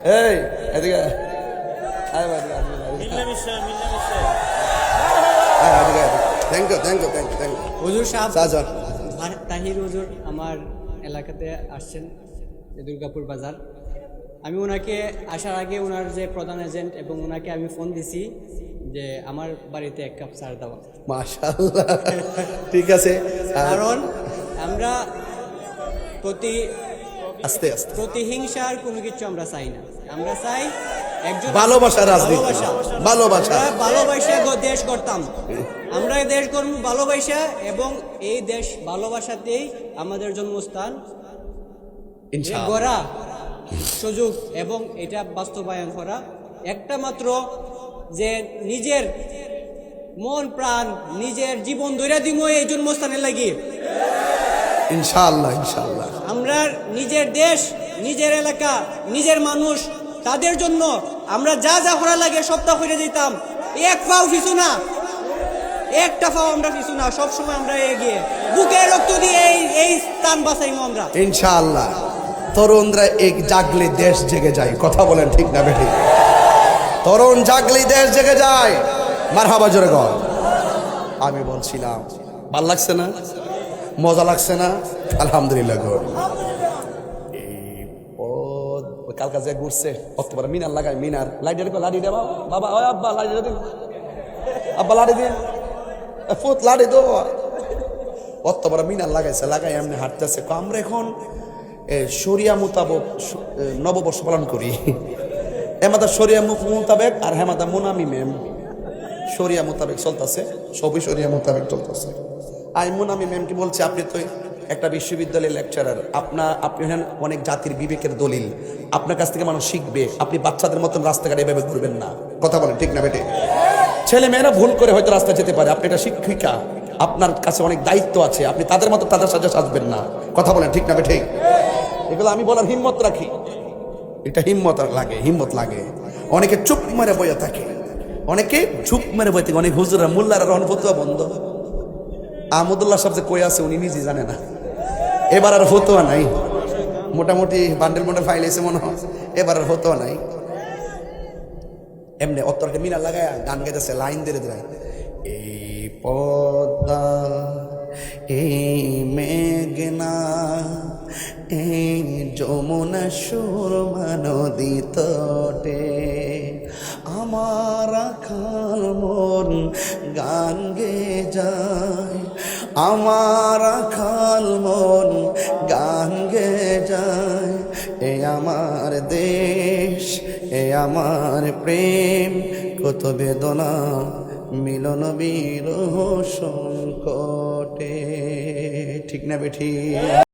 এই এদিকে হুজুর সাহেব তাহির হুজুর আমার এলাকাতে আসছেন দুর্গাপুর বাজার। আমি ওনাকে আসার আগে ওনার যে প্রধান এজেন্ট এবং ওনাকে আমি ফোন দিছি যে আমার বাড়িতে এক কাপ চা দেওয়া। মাশাআল্লাহ, ঠিক আছে। কারণ আমরা আস্তে আস্তে প্রতিহিংসার কোনো কিছু আমরা চাই না। আমরা চাই একজন ভালোবাসা, রাজনীতি, ভালোবাসা, ভালোবাসা দেশ করতাম। আমরা দেশ করব ভালোবাসা, এবং এই দেশ ভালোবাসাতেই আমাদের জন্মস্থান গড়া সুযোগ, এবং এটা বাস্তবায়ন করা একটা মাত্র যে নিজের মন প্রাণ নিজের জীবন ধরে দিব এই জন্মস্থানে লাগিয়ে ইনশাআল্লাহ। ইনশাআল্লাহ আমরা নিজের দেশ, নিজের এলাকা, নিজের মানুষ, তাদের জন্য আমরা যা যা করা লাগে সবটা করে দিতাম। এক পাও পিছু না, একটা পাও আমরা পিছু না, সবসময় আমরা এগিয়ে বুকে রক্ত দিয়ে এই স্থান বাঁচাইবো আমরা ইনশাআল্লাহ। তরুণরা এক জাগলে দেশ জেগে যায়, কথা বলেন ঠিক না বেঠি? তরুণ জাগলে দেশ জেগে যায়। মারহাবা জোরে গো। আমি বলছিলাম ভাল লাগছে না, মজা লাগছে না? আলহামদুলিল্লাহ গো। এই পদ কালকা যে ঘুরছে অক্টোবর মিনার লাগাই, মিনার লাইটের লাড়ি দে বাবা, ওই আব্বা লাড়ি দিন, আব্বা লাড়ি দিন, ফুট লাড়ি দো। অক্টোবর মিনার লাগাইছে, লাগাই এমনি হাঁটতেছে। আমরা এখন শরিয়া মোতাবেক নববর্ষ পালন করি। হেমাদা শরিয়া মোতাবেক আর হেমাদা মোনামি ম্যাম শরিয়া মোতাবেক চলতেছে, সবই শরিয়া মোতাবেক চলতেছে। আমি মোনামি ম্যামকে বলছি, আপনি তো একটা বিশ্ববিদ্যালয়ের লেকচারার, আপনি হলেন অনেক জাতির বিবেকের দলিল, আপনার কাছ থেকে মানুষ শিখবে। আপনি বাচ্চাদের মতন রাস্তাঘাটে এভাবে ঘুরবেন না, কথা বলেন ঠিক না বেটে? ছেলে মেয়েরা ভুল করে হয়তো রাস্তা যেতে পারে, আপনি একটা শিক্ষিকা, আপনার কাছে অনেক দায়িত্ব আছে, আপনি তাদের মতো তাদের সাথে সাজবেন না, কথা বলেন ঠিক না বেটে? এগুলো আমি বলার হিম্মত রাখি, এটা হিম্মত লাগে। অনেকে চুপ মেরে বইয়া থাকে, অনেকে চুপ মেরে বই থাকে। অনেক হুজুরা মোল্লারা রহন ফতুয়া বন্ধ। আহমদুল্লাহ সাহেব যে কই আছে উনি নিজেই জানে না। এবার আর ফতুয়া নাই, মোটামুটি বান্ডেল ফাইল এসে মনে হয়, এবার আর ফতুয়া নাই। এমনি অত্তরকে মিনার লাগায় গান গাইতেছে, লাইন ধরে ধরে, এই পদ্মা এই মেঘনা এই যমুনা সুরমা নদী তটে আমার আখাল মন গান গে যায়, আমার আখাল মন গান গে যায়। এ আমার দেশ, এ আমার প্রেম, কত বেদনা মিলন বিরহ সংকটে, ঠিক না বেঠি?